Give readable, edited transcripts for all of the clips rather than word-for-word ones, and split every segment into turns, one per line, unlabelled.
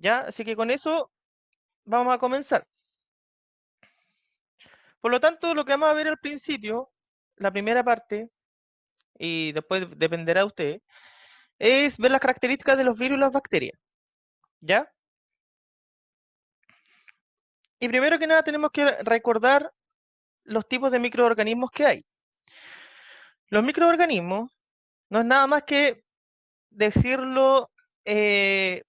¿Ya? Así que con eso vamos a comenzar. Por lo tanto, lo que vamos a ver al principio, la primera parte, y después dependerá de usted, es ver las características de los virus y las bacterias. ¿Ya? Y primero que nada tenemos que recordar los tipos de microorganismos que hay. Los microorganismos no es nada más que decirlo eh,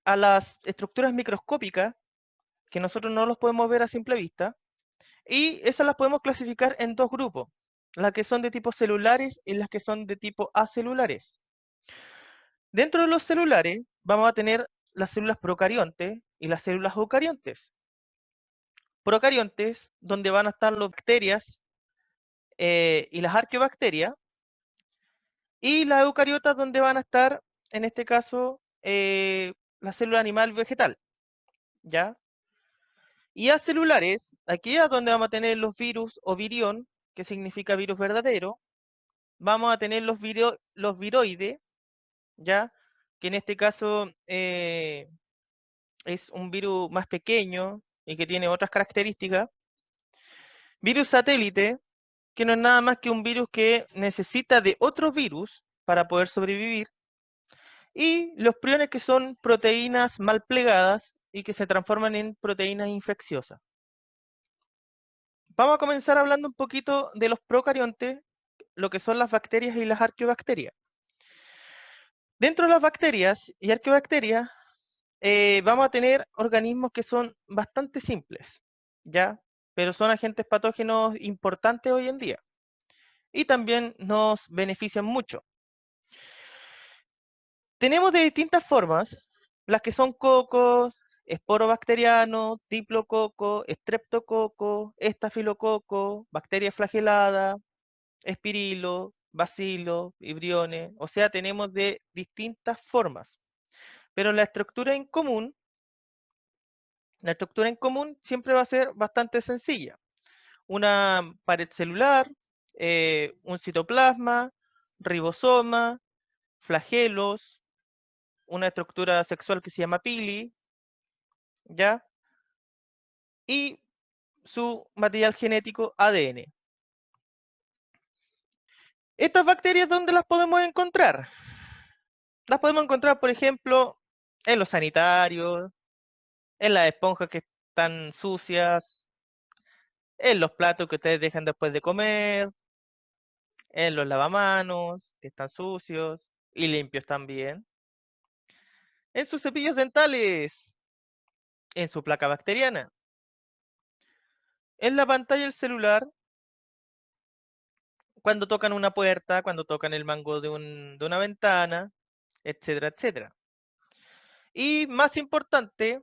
a las estructuras microscópicas, que nosotros no los podemos ver a simple vista, y esas las podemos clasificar en dos grupos, las que son de tipo celulares y las que son de tipo acelulares. Dentro de los celulares vamos a tener las células procariontes y las células eucariontes. Procariontes, donde van a estar las bacterias y las arqueobacterias, y las eucariotas, donde van a estar, en este caso, la célula animal vegetal, ¿ya? Y acelulares, aquí es donde vamos a tener los virus o virión, que significa virus verdadero. Vamos a tener los viroides, ¿ya? Que en este caso es un virus más pequeño y que tiene otras características. Virus satélite, que no es nada más que un virus que necesita de otro virus para poder sobrevivir. Y los priones, que son proteínas mal plegadas y que se transforman en proteínas infecciosas. Vamos a comenzar hablando un poquito de los procariontes, lo que son las bacterias y las arqueobacterias. Dentro de las bacterias y arqueobacterias vamos a tener organismos que son bastante simples, ¿ya? Pero son agentes patógenos importantes hoy en día y también nos benefician mucho. Tenemos de distintas formas, las que son cocos, esporobacteriano, diplococo, estreptococo, estafilococo, bacteria flagelada, espirilo, bacilo, vibriones, o sea, tenemos de distintas formas. Pero la estructura en común siempre va a ser bastante sencilla. Una pared celular, un citoplasma, ribosoma, flagelos, una estructura sexual que se llama pili, ¿ya? Y su material genético ADN. ¿Estas bacterias dónde las podemos encontrar? Las podemos encontrar, por ejemplo, en los sanitarios, en las esponjas que están sucias, en los platos que ustedes dejan después de comer, en los lavamanos que están sucios y limpios también, en sus cepillos dentales, en su placa bacteriana, en la pantalla del celular, cuando tocan una puerta, cuando tocan el mango de una ventana, etcétera, etcétera. Y más importante,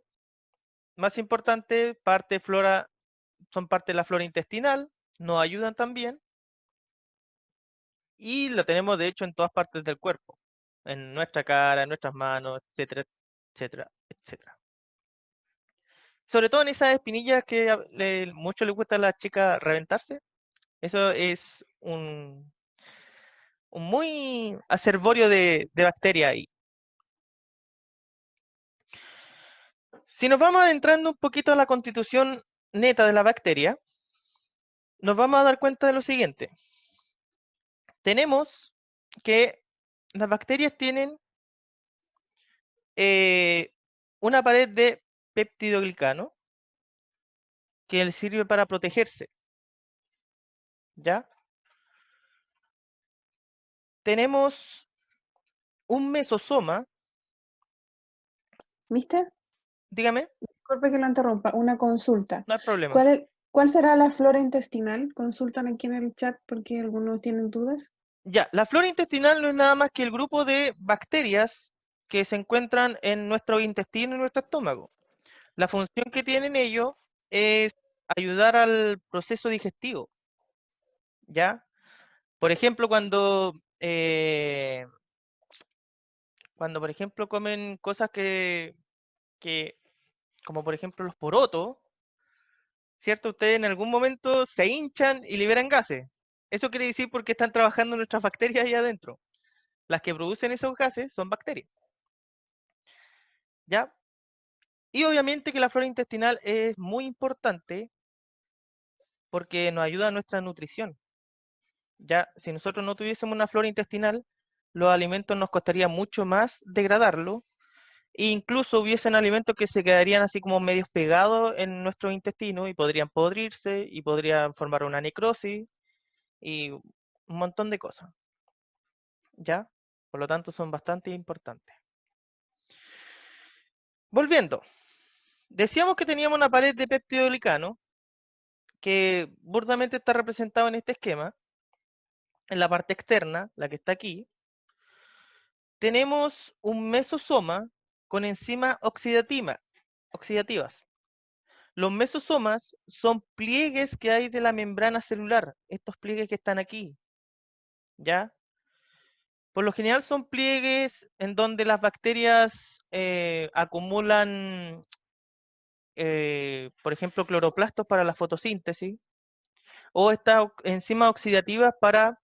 son parte de la flora intestinal, nos ayudan también, y lo tenemos de hecho en todas partes del cuerpo, en nuestra cara, en nuestras manos, etcétera, etcétera, etcétera. Sobre todo en esas espinillas que mucho le gusta a las chicas reventarse. Eso es un muy acervorio de bacterias ahí. Si nos vamos adentrando un poquito a la constitución neta de la bacteria, nos vamos a dar cuenta de lo siguiente. Tenemos que las bacterias tienen una pared de peptidoglicano que les sirve para protegerse, ¿ya? Tenemos un mesosoma,
¿Mister?
dígame,
Disculpe que lo interrumpa. Una consulta.
no hay problema.
¿Cuál será la flora intestinal? Consultan aquí en el chat porque algunos tienen dudas.
Ya, la flora intestinal no es nada más que el grupo de bacterias que se encuentran en nuestro intestino y nuestro estómago. La función que tienen ellos es ayudar al proceso digestivo, ¿ya? Por ejemplo, cuando por ejemplo comen cosas que, como por ejemplo los porotos, ¿cierto? Ustedes en algún momento se hinchan y liberan gases. Eso quiere decir porque están trabajando nuestras bacterias ahí adentro. Las que producen esos gases son bacterias. ¿ya? Y obviamente que la flora intestinal es muy importante porque nos ayuda a nuestra nutrición. Ya, si nosotros no tuviésemos una flora intestinal, los alimentos nos costaría mucho más degradarlo, e incluso hubiesen alimentos que se quedarían así como medios pegados en nuestro intestino y podrían podrirse y podrían formar una necrosis y un montón de cosas, ¿ya? Por lo tanto, son bastante importantes. Volviendo, decíamos que teníamos una pared de peptidoglicano que burdamente está representado en este esquema. En la parte externa, la que está aquí, tenemos un mesosoma con enzimas oxidativas. Los mesosomas son pliegues que hay de la membrana celular, estos pliegues que están aquí, ¿ya? Por lo general son pliegues en donde las bacterias acumulan, por ejemplo, cloroplastos para la fotosíntesis, o estas enzimas oxidativas para,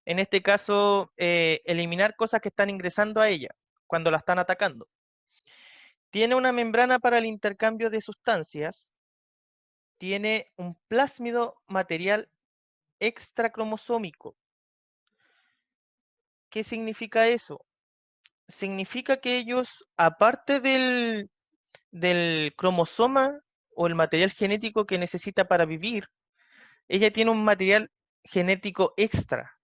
en este caso, eliminar cosas que están ingresando a ella cuando la están atacando. Tiene una membrana para el intercambio de sustancias, tiene un plásmido material extracromosómico. ¿Qué significa eso? Significa que ellos, aparte del cromosoma o el material genético que necesita para vivir, ella tiene un material genético extra,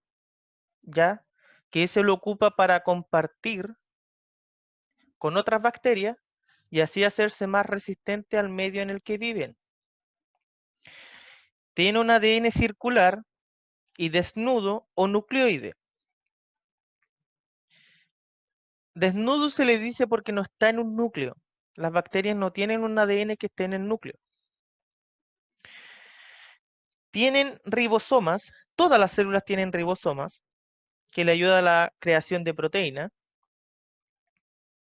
¿ya? Que se lo ocupa para compartir con otras bacterias y así hacerse más resistente al medio en el que viven. Tiene un ADN circular y desnudo o nucleoide. Desnudo se le dice porque no está en un núcleo. Las bacterias no tienen un ADN que esté en el núcleo. Tienen ribosomas, todas las células tienen ribosomas, que le ayuda a la creación de proteína.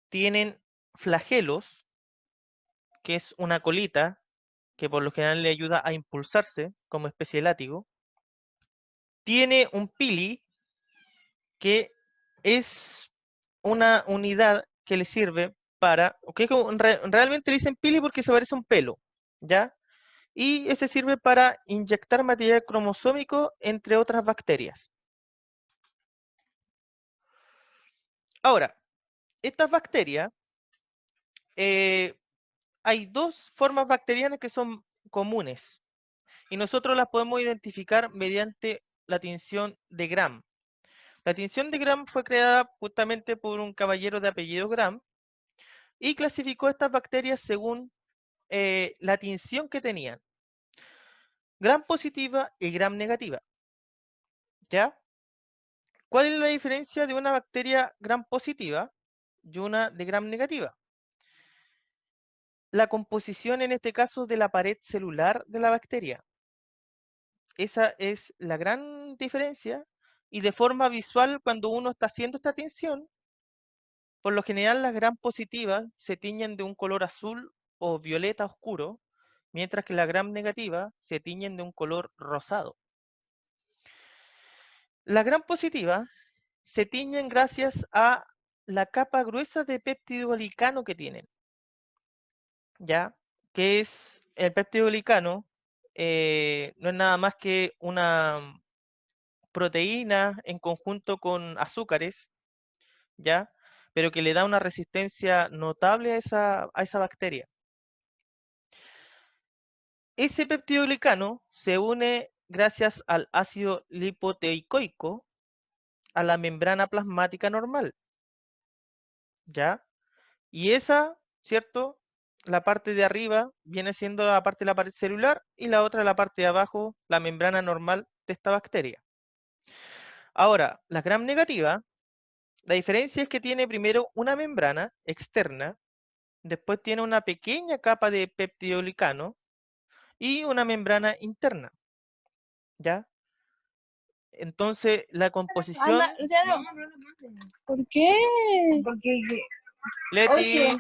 Tienen flagelos, que es una colita, que por lo general le ayuda a impulsarse como especie de látigo. Tiene un pili, que es una unidad que le sirve para, realmente le dicen pili porque se parece a un pelo, ¿ya? Y ese sirve para inyectar material cromosómico entre otras bacterias. Ahora, estas bacterias, eh, hay dos formas bacterianas que son comunes y nosotros las podemos identificar mediante la tinción de Gram. La tinción de Gram fue creada justamente por un caballero de apellido Gram y clasificó estas bacterias según la tinción que tenían, Gram positiva y Gram negativa, ¿ya? ¿Cuál es la diferencia de una bacteria Gram positiva y una de Gram negativa? La composición en este caso de la pared celular de la bacteria. Esa es la gran diferencia y de forma visual cuando uno está haciendo esta tinción, por lo general las Gram positivas se tiñen de un color azul o violeta oscuro, mientras que las Gram negativas se tiñen de un color rosado. Las Gram positivas se tiñen gracias a la capa gruesa de peptidoglicano que tienen, ¿ya? Que es el peptidoglicano, no es nada más que una proteína en conjunto con azúcares, ¿ya? Pero que le da una resistencia notable a esa bacteria. Ese peptidoglicano se une gracias al ácido lipoteicoico a la membrana plasmática normal, ¿ya? Y esa, ¿cierto? La parte de arriba viene siendo la parte de la pared celular y la otra la parte de abajo, la membrana normal de esta bacteria. Ahora, la gram negativa, la diferencia es que tiene primero una membrana externa, después tiene una pequeña capa de peptidoglicano y una membrana interna, ¿ya? Entonces, la composición...
Anda, Luciano, ¿por qué? Porque,
Leti,
oye,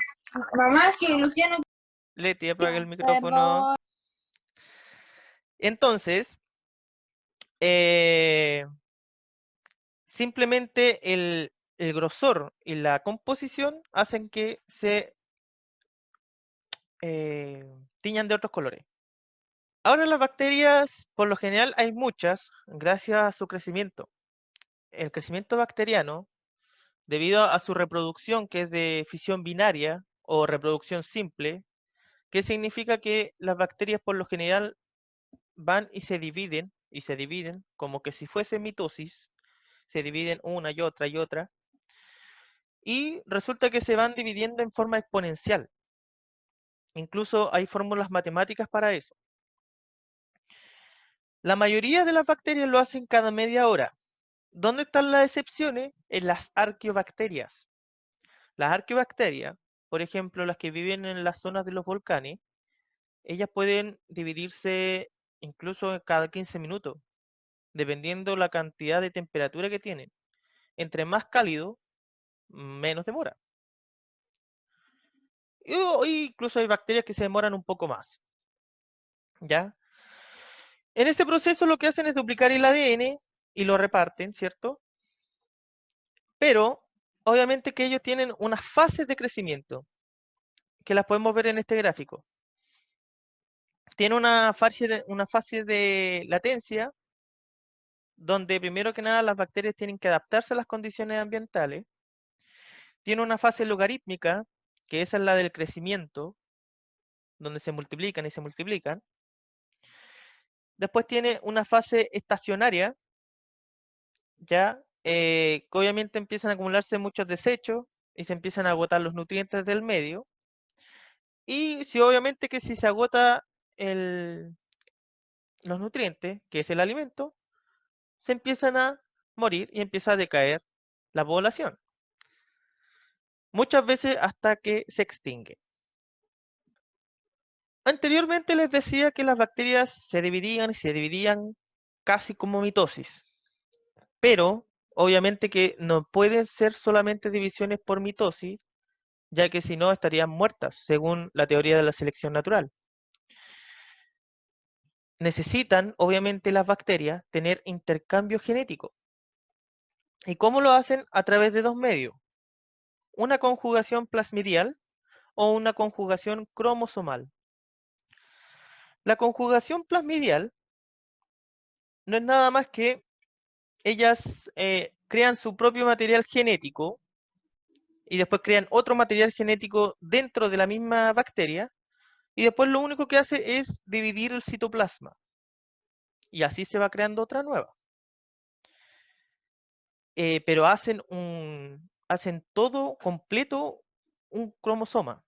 mamá, es que Luciano.
Leti, apaga el micrófono.
Perdón.
Entonces, eh, simplemente el grosor y la composición hacen que se tiñan de otros colores. Ahora las bacterias, por lo general hay muchas, gracias a su crecimiento. El crecimiento bacteriano, debido a su reproducción, que es de fisión binaria o reproducción simple, que significa que las bacterias por lo general van y se dividen, como que si fuese mitosis, se dividen una y otra, y resulta que se van dividiendo en forma exponencial. Incluso hay fórmulas matemáticas para eso. La mayoría de las bacterias lo hacen cada media hora. ¿Dónde están las excepciones? En las arqueobacterias. Las arqueobacterias, por ejemplo, las que viven en las zonas de los volcanes, ellas pueden dividirse incluso cada 15 minutos, dependiendo la cantidad de temperatura que tienen. Entre más cálido, menos demora. Y incluso hay bacterias que se demoran un poco más. ¿Ya? En ese proceso lo que hacen es duplicar el ADN y lo reparten, ¿cierto? Pero obviamente que ellos tienen unas fases de crecimiento, que las podemos ver en este gráfico. Tiene una fase de latencia, donde primero que nada las bacterias tienen que adaptarse a las condiciones ambientales. Tiene una fase logarítmica, que esa es la del crecimiento, donde se multiplican y se multiplican. Después tiene una fase estacionaria, ya, que obviamente empiezan a acumularse muchos desechos y se empiezan a agotar los nutrientes del medio. Y si obviamente que si se agota los nutrientes, que es el alimento, se empiezan a morir y empieza a decaer la población. Muchas veces hasta que se extingue. Anteriormente les decía que las bacterias se dividían y se dividían casi como mitosis, pero obviamente que no pueden ser solamente divisiones por mitosis, ya que si no estarían muertas, según la teoría de la selección natural. Necesitan, obviamente, las bacterias tener intercambio genético. ¿Y cómo lo hacen? A través de dos medios. Una conjugación plasmidial o una conjugación cromosomal. La conjugación plasmidial no es nada más que ellas crean su propio material genético y después crean otro material genético dentro de la misma bacteria y después lo único que hace es dividir el citoplasma y así se va creando otra nueva. Pero hacen todo completo un cromosoma,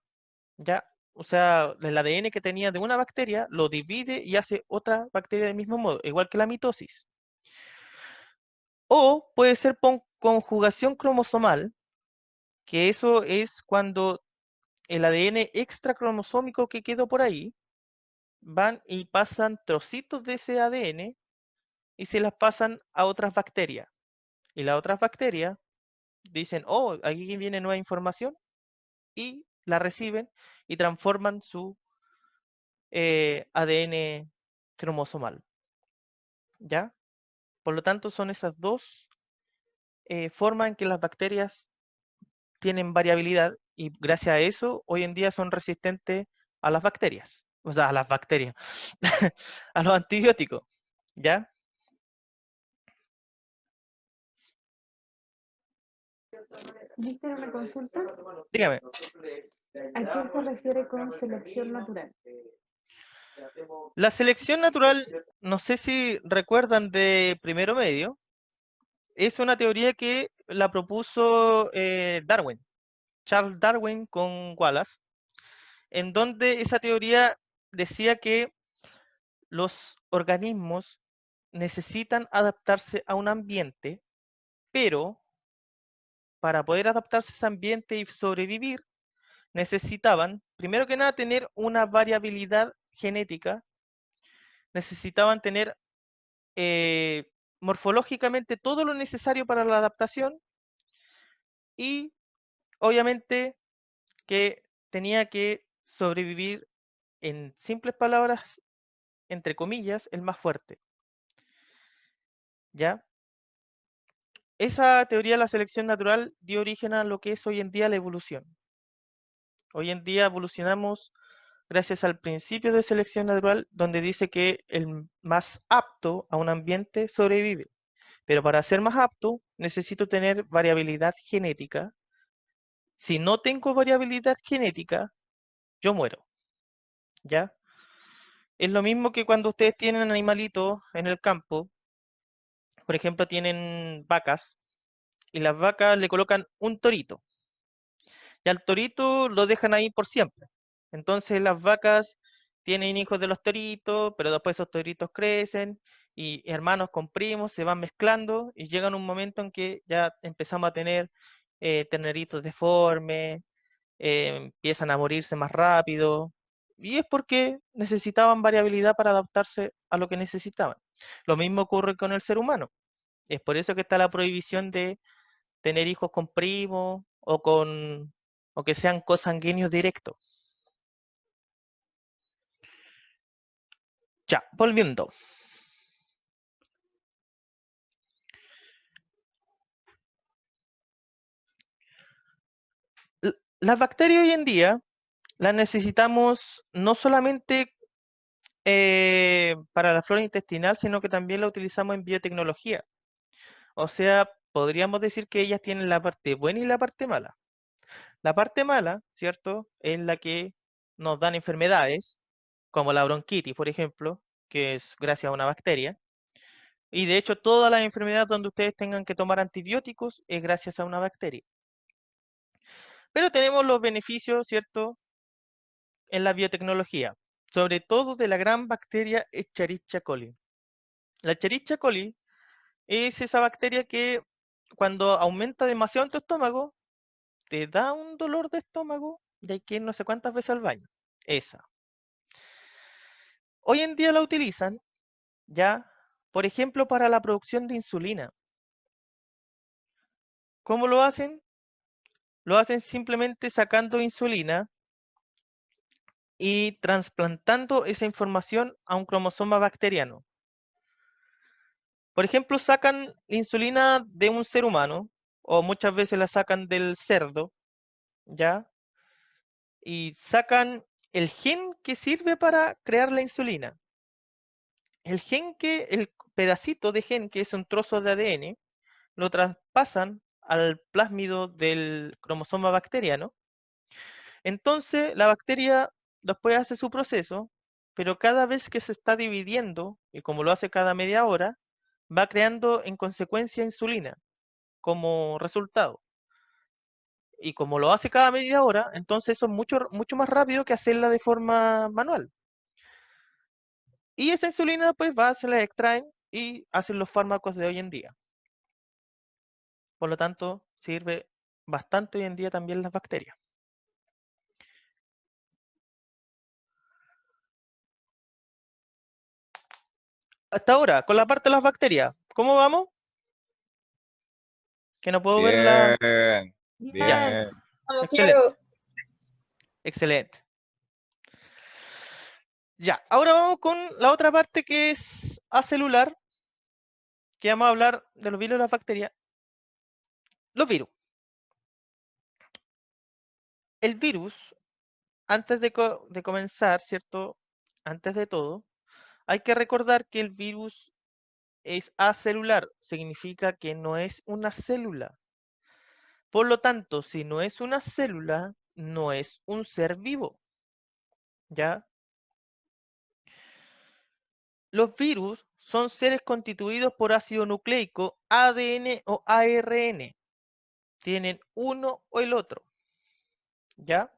¿ya? O sea, el ADN que tenía de una bacteria lo divide y hace otra bacteria del mismo modo, igual que la mitosis. O puede ser conjugación cromosomal, que eso es cuando el ADN extracromosómico que quedó por ahí, van y pasan trocitos de ese ADN y se las pasan a otras bacterias. Y las otras bacterias dicen, oh, aquí viene nueva información, y la reciben y transforman su ADN cromosomal. ¿Ya? Por lo tanto, son esas dos formas en que las bacterias tienen variabilidad y gracias a eso hoy en día son resistentes a las bacterias. O sea, a las bacterias, a los antibióticos. ¿Ya?
¿Viste una consulta?
Dígame.
¿A qué se refiere con selección natural?
La selección natural, no sé si recuerdan de primero medio, es una teoría que la propuso Darwin, Charles Darwin con Wallace, en donde esa teoría decía que los organismos necesitan adaptarse a un ambiente, pero para poder adaptarse a ese ambiente y sobrevivir, necesitaban, primero que nada, tener una variabilidad genética, necesitaban tener eh, morfológicamente todo lo necesario para la adaptación y obviamente que tenía que sobrevivir, en simples palabras, entre comillas, el más fuerte. ¿Ya? Esa teoría de la selección natural dio origen a lo que es hoy en día la evolución. Hoy en día evolucionamos gracias al principio de selección natural, donde dice que el más apto a un ambiente sobrevive. Pero para ser más apto, necesito tener variabilidad genética. Si no tengo variabilidad genética, yo muero, ¿ya? Es lo mismo que cuando ustedes tienen animalitos en el campo, por ejemplo, tienen vacas, y las vacas le colocan un torito, y al torito lo dejan ahí por siempre. Entonces las vacas tienen hijos de los toritos, pero después esos toritos crecen, y hermanos con primos se van mezclando, y llegan un momento en que ya empezamos a tener terneritos deformes, empiezan a morirse más rápido, y es porque necesitaban variabilidad para adaptarse a lo que necesitaban. Lo mismo ocurre con el ser humano. Es por eso que está la prohibición de tener hijos con primos o que sean cosanguíneos directos. Ya, volviendo. Las bacterias hoy en día las necesitamos no solamente para la flora intestinal, sino que también la utilizamos en biotecnología. O sea, podríamos decir que ellas tienen la parte buena y la parte mala. La parte mala, ¿cierto? Es la que nos dan enfermedades, como la bronquitis, por ejemplo, que es gracias a una bacteria. Y de hecho, todas las enfermedades donde ustedes tengan que tomar antibióticos es gracias a una bacteria. Pero tenemos los beneficios, ¿cierto?, en la biotecnología, sobre todo de la gran bacteria Escherichia coli. La Escherichia coli es esa bacteria que cuando aumenta demasiado en tu estómago, te da un dolor de estómago y hay que ir no sé cuántas veces al baño. Esa. Hoy en día la utilizan, ya, por ejemplo, para la producción de insulina. ¿Cómo lo hacen? Lo hacen simplemente sacando insulina y trasplantando esa información a un cromosoma bacteriano. Por ejemplo, sacan insulina de un ser humano, o muchas veces la sacan del cerdo, ¿ya? Y sacan el gen que sirve para crear la insulina. El pedacito de gen que es un trozo de ADN, lo traspasan al plásmido del cromosoma bacteriano. Entonces, la bacteria después hace su proceso, pero cada vez que se está dividiendo, y como lo hace cada media hora, va creando en consecuencia insulina como resultado. Y como lo hace cada media hora, entonces eso es mucho más rápido que hacerla de forma manual. Y esa insulina pues se la extraen y hacen los fármacos de hoy en día. Por lo tanto, sirve bastante hoy en día también las bacterias. Hasta ahora, con la parte de las bacterias, ¿cómo vamos? Que no puedo verla.
Bien,
Ya,
Bien,
bien.
todo
excelente,
claro.
excelente. Ya, ahora vamos con la otra parte que es acelular, que vamos a hablar de los virus y las bacterias. Los virus. El virus, antes de comenzar, ¿cierto? Antes de todo, hay que recordar que el virus es acelular, significa que no es una célula. Por lo tanto, si no es una célula, no es un ser vivo, ¿ya? Los virus son seres constituidos por ácido nucleico, ADN o ARN. Tienen uno o el otro, ¿ya?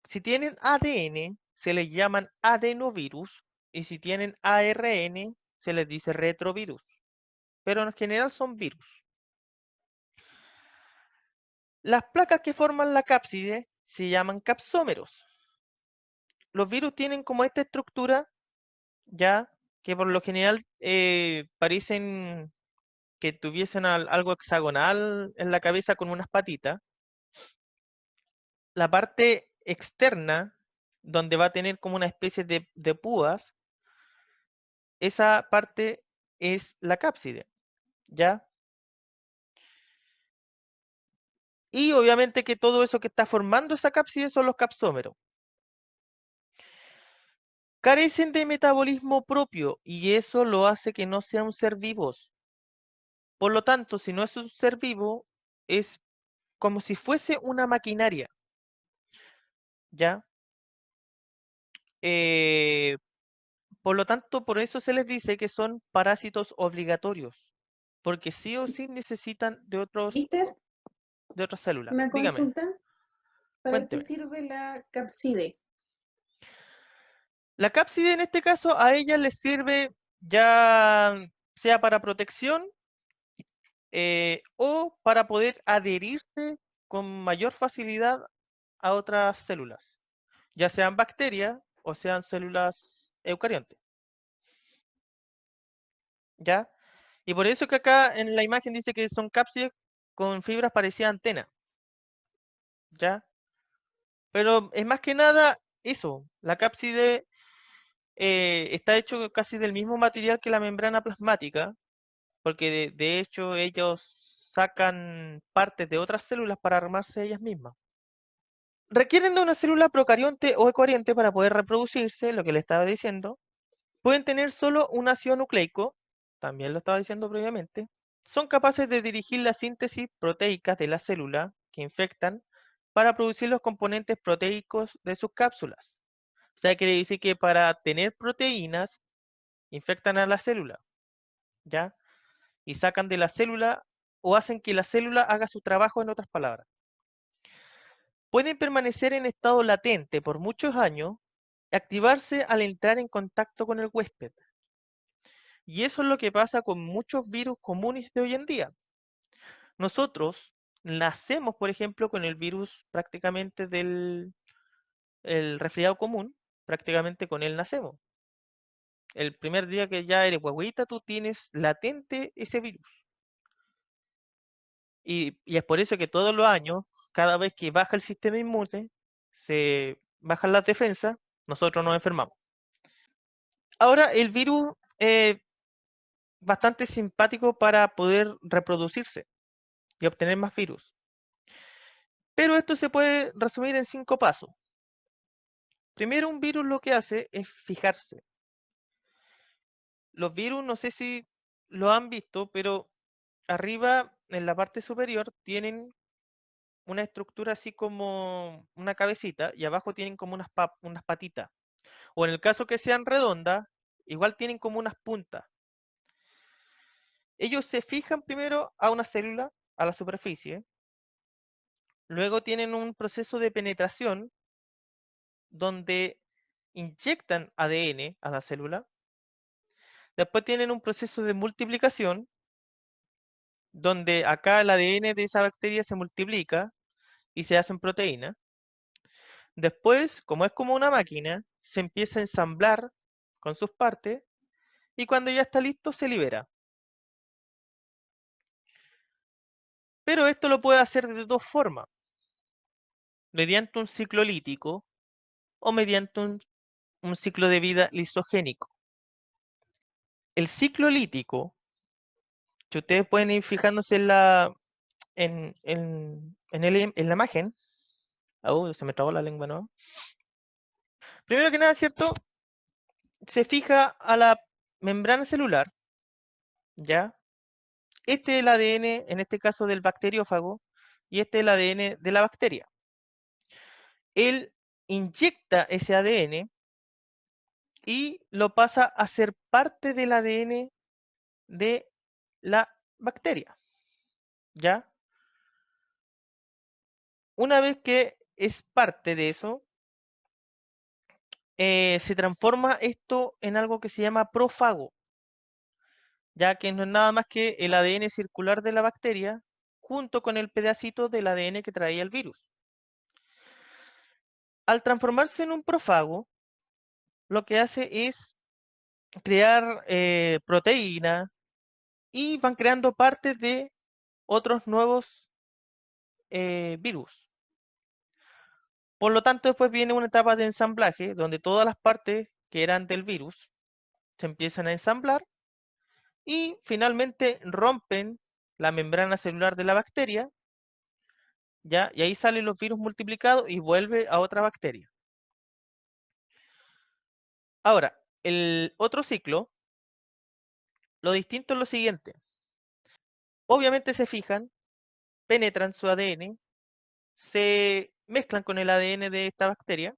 Si tienen ADN, se les llaman adenovirus, y si tienen ARN, se les dice retrovirus. Pero en general son virus. Las placas que forman la cápside se llaman capsómeros. Los virus tienen como esta estructura, ya, que por lo general parecen que tuviesen algo hexagonal en la cabeza con unas patitas. La parte externa, donde va a tener como una especie de púas, esa parte es la cápside, ¿ya? Y obviamente que todo eso que está formando esa cápside son los capsómeros. carecen de metabolismo propio y eso lo hace que no sean ser vivos. Por lo tanto, si no es un ser vivo, es como si fuese una maquinaria, ¿ya? Eh, por lo tanto, por eso se les dice que son parásitos obligatorios, porque sí o sí necesitan
Mister,
de otras células.
una
Dígame,
consulta. ¿Para qué
cuénteme.
sirve la capside?
La cápside en este caso a ella les sirve ya sea para protección o para poder adherirse con mayor facilidad a otras células, ya sean bacterias o sean células eucariontes, ¿ya? Y por eso que acá en la imagen dice que son cápsides con fibras parecidas a antena, ¿ya? Pero es más que nada eso, la cápside está hecho casi del mismo material que la membrana plasmática, porque de hecho ellos sacan partes de otras células para armarse ellas mismas. Requieren de una célula procarionte o eucarionte para poder reproducirse, lo que le estaba diciendo. Pueden tener solo un ácido nucleico, también lo estaba diciendo previamente. Son capaces de dirigir la síntesis proteica de la célula que infectan para producir los componentes proteicos de sus cápsulas. O sea, quiere decir que para tener proteínas, infectan a la célula, ¿ya? Y sacan de la célula o hacen que la célula haga su trabajo, en otras palabras. Pueden permanecer en estado latente por muchos años y activarse al entrar en contacto con el huésped. Y eso es lo que pasa con muchos virus comunes de hoy en día. Nosotros nacemos, por ejemplo, con el virus prácticamente del el resfriado común, prácticamente con él nacemos. El primer día que ya eres guagüita, tú tienes latente ese virus. Y es por eso que todos los años, cada vez que baja el sistema inmune, se bajan las defensas, nosotros nos enfermamos. Ahora, el virus es bastante simpático para poder reproducirse y obtener más virus. Pero esto se puede resumir en 5 pasos. Primero, un virus lo que hace es fijarse. Los virus, no sé si lo han visto, pero arriba, en la parte superior, tienen una estructura así como una cabecita y abajo tienen como unas patitas. O en el caso que sean redondas, igual tienen como unas puntas. Ellos se fijan primero a una célula, a la superficie, luego tienen un proceso de penetración donde inyectan ADN a la célula, después tienen un proceso de multiplicación donde acá el ADN de esa bacteria se multiplica y se hacen proteínas. Después, como es como una máquina, se empieza a ensamblar con sus partes y cuando ya está listo se libera. Pero esto lo puede hacer de dos formas, mediante un ciclo lítico o mediante un ciclo de vida lisogénico. El ciclo lítico, si ustedes pueden ir fijándose en la imagen, se me trabó la lengua, ¿no? Primero que nada, ¿cierto? Se fija a la membrana celular, ¿ya? Este es el ADN, en este caso del bacteriófago, y este es el ADN de la bacteria. Él inyecta ese ADN y lo pasa a ser parte del ADN de la bacteria, ¿ya? Una vez que es parte de eso, se transforma esto en algo que se llama prófago, ya que no es nada más que el ADN circular de la bacteria junto con el pedacito del ADN que traía el virus. Al transformarse en un prófago, lo que hace es crear proteínas y van creando partes de otros nuevos virus. Por lo tanto, después viene una etapa de ensamblaje donde todas las partes que eran del virus se empiezan a ensamblar y finalmente rompen la membrana celular de la bacteria, ¿ya? Y ahí salen los virus multiplicados y vuelve a otra bacteria. Ahora, el otro ciclo, lo distinto es lo siguiente. Obviamente se fijan, penetran su ADN, se mezclan con el ADN de esta bacteria,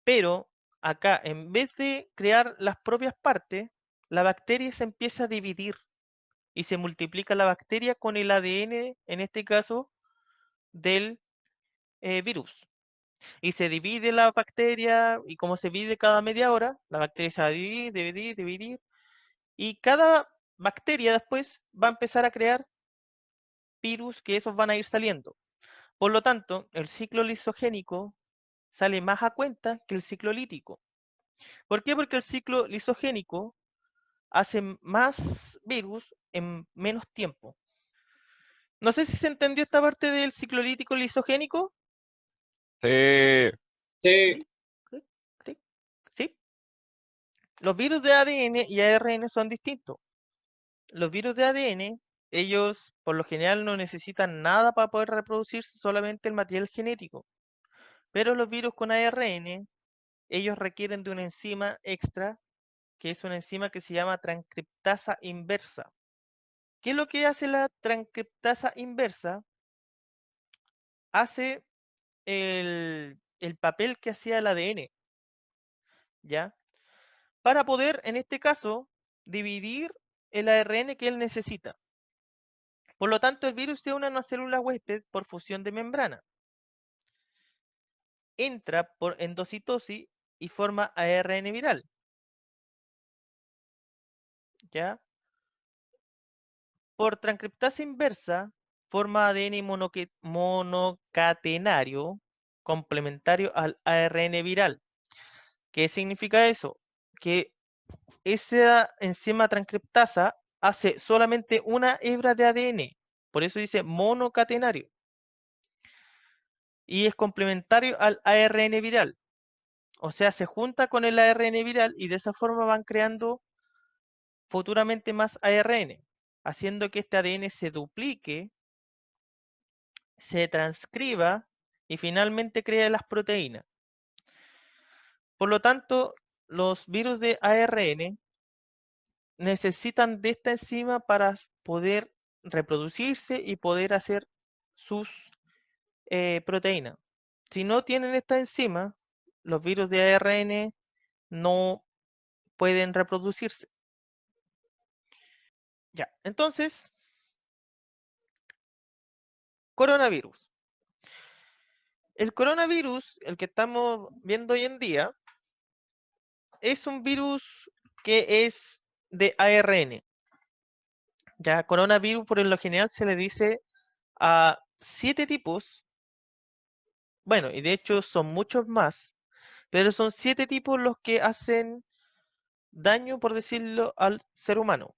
pero acá, en vez de crear las propias partes, la bacteria se empieza a dividir y se multiplica la bacteria con el ADN, en este caso, del virus. Y se divide la bacteria, y como se divide cada media hora, la bacteria se va a dividir, dividir, dividir, y cada bacteria después va a empezar a crear virus que esos van a ir saliendo. Por lo tanto, el ciclo lisogénico sale más a cuenta que el ciclo lítico. ¿Por qué? Porque el ciclo lisogénico hace más virus en menos tiempo. No sé si se entendió esta parte del ciclo lítico lisogénico.
Sí.
Sí,
¿Sí? ¿Sí? ¿Sí? ¿Sí? Los virus de ADN y ARN son distintos. Los virus de ADN, ellos por lo general no necesitan nada para poder reproducirse, solamente el material genético. Pero los virus con ARN, ellos requieren de una enzima extra, que es una enzima que se llama transcriptasa inversa. ¿Qué es lo que hace la transcriptasa inversa? Hace el papel que hacía el ADN, ¿ya? Para poder, en este caso, dividir el ARN que él necesita. Por lo tanto, el virus se une a una célula huésped por fusión de membrana. Entra por endocitosis y forma ARN viral, ¿ya? Por transcriptasa inversa, forma ADN monocatenario complementario al ARN viral. ¿Qué significa eso? Que esa enzima transcriptasa hace solamente una hebra de ADN, por eso dice monocatenario, y es complementario al ARN viral. O sea, se junta con el ARN viral y de esa forma van creando futuramente más ARN, haciendo que este ADN se duplique, se transcriba y finalmente crea las proteínas. Por lo tanto, los virus de ARN necesitan de esta enzima para poder reproducirse y poder hacer sus proteínas. Si no tienen esta enzima, los virus de ARN no pueden reproducirse. Ya, entonces, coronavirus. El coronavirus, el que estamos viendo hoy en día, es un virus que es de ARN. Ya, coronavirus por lo general se le dice a 7 tipos, bueno, y de hecho son muchos más, pero son 7 tipos los que hacen daño, por decirlo, al ser humano.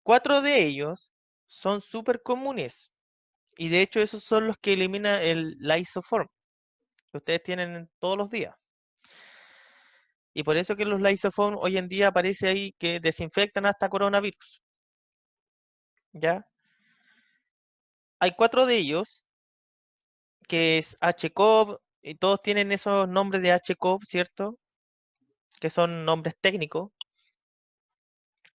4 de ellos son súper comunes, y de hecho esos son los que elimina el lysoform, que ustedes tienen todos los días. Y por eso que los lysoform hoy en día aparece ahí que desinfectan hasta coronavirus. ¿Ya? Hay 4 de ellos, que es HCOV, y todos tienen esos nombres de HCOV, ¿cierto? Que son nombres técnicos.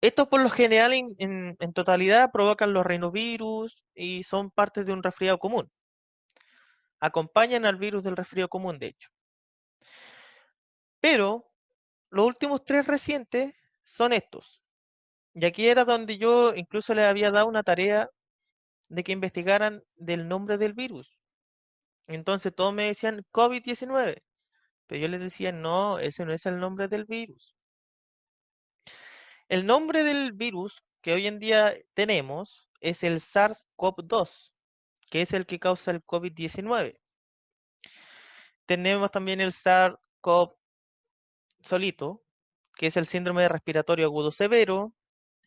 Estos por lo general en totalidad provocan los rinovirus y son parte de un resfriado común. Acompañan al virus del resfriado común, de hecho. Pero los últimos 3 recientes son estos. Y aquí era donde yo incluso les había dado una tarea de que investigaran del nombre del virus. Entonces todos me decían COVID-19, pero yo les decía, no, ese no es el nombre del virus. El nombre del virus que hoy en día tenemos es el SARS-CoV-2, que es el que causa el COVID-19. Tenemos también el SARS-CoV solito, que es el síndrome respiratorio agudo severo,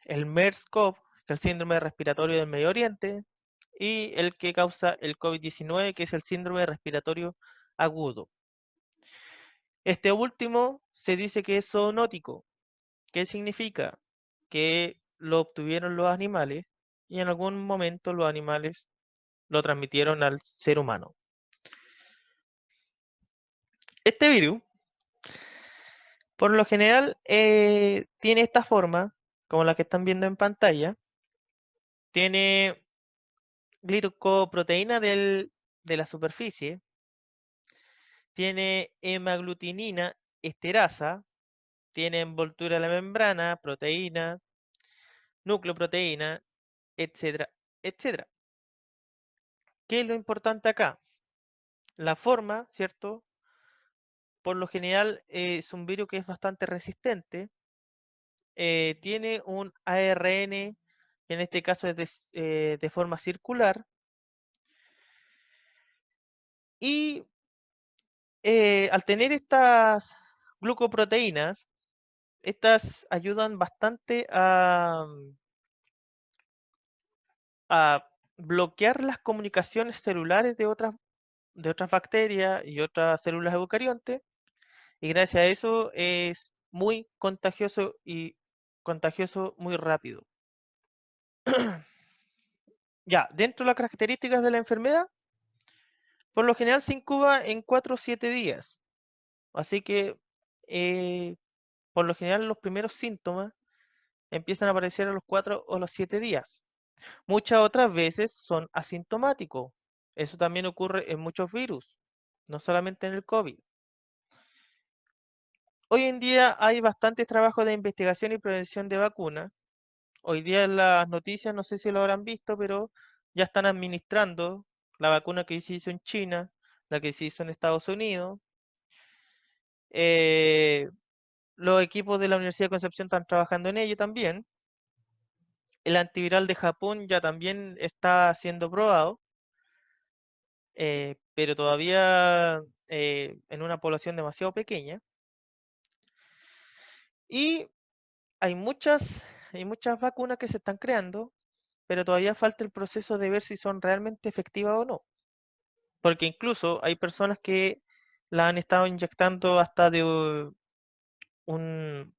el MERS-CoV, que es el síndrome respiratorio del Medio Oriente, y el que causa el COVID-19, que es el síndrome respiratorio agudo. Este último se dice que es zoonótico. ¿Qué significa? Que lo obtuvieron los animales y en algún momento los animales lo transmitieron al ser humano. Este virus Por lo general, tiene esta forma, como la que están viendo en pantalla. Tiene glicoproteína de la superficie, tiene hemaglutinina esterasa, tiene envoltura de la membrana, proteínas, nucleoproteína, etcétera, etcétera. ¿Qué es lo importante acá? La forma, ¿cierto? Por lo general es un virus que es bastante resistente. Tiene un ARN, que en este caso es de forma circular. Y al tener estas glucoproteínas, estas ayudan bastante a bloquear las comunicaciones celulares de otras bacterias y otras células eucariontes, y gracias a eso es muy contagioso y contagioso muy rápido. Ya, dentro de las características de la enfermedad, por lo general se incuba en 4 o 7 días. Así que, por lo general, los primeros síntomas empiezan a aparecer a los 4 o los 7 días. Muchas otras veces son asintomáticos. Eso también ocurre en muchos virus, no solamente en el COVID. Hoy en día hay bastantes trabajos de investigación y prevención de vacunas. Hoy día en las noticias, no sé si lo habrán visto, pero ya están administrando la vacuna que se hizo en China, la que se hizo en Estados Unidos. Eh, los equipos de la Universidad de Concepción están trabajando en ello también. El antiviral de Japón ya también está siendo probado, pero todavía en una población demasiado pequeña. Y hay muchas vacunas que se están creando, pero todavía falta el proceso de ver si son realmente efectivas o no. Porque incluso hay personas que la han estado inyectando hasta de un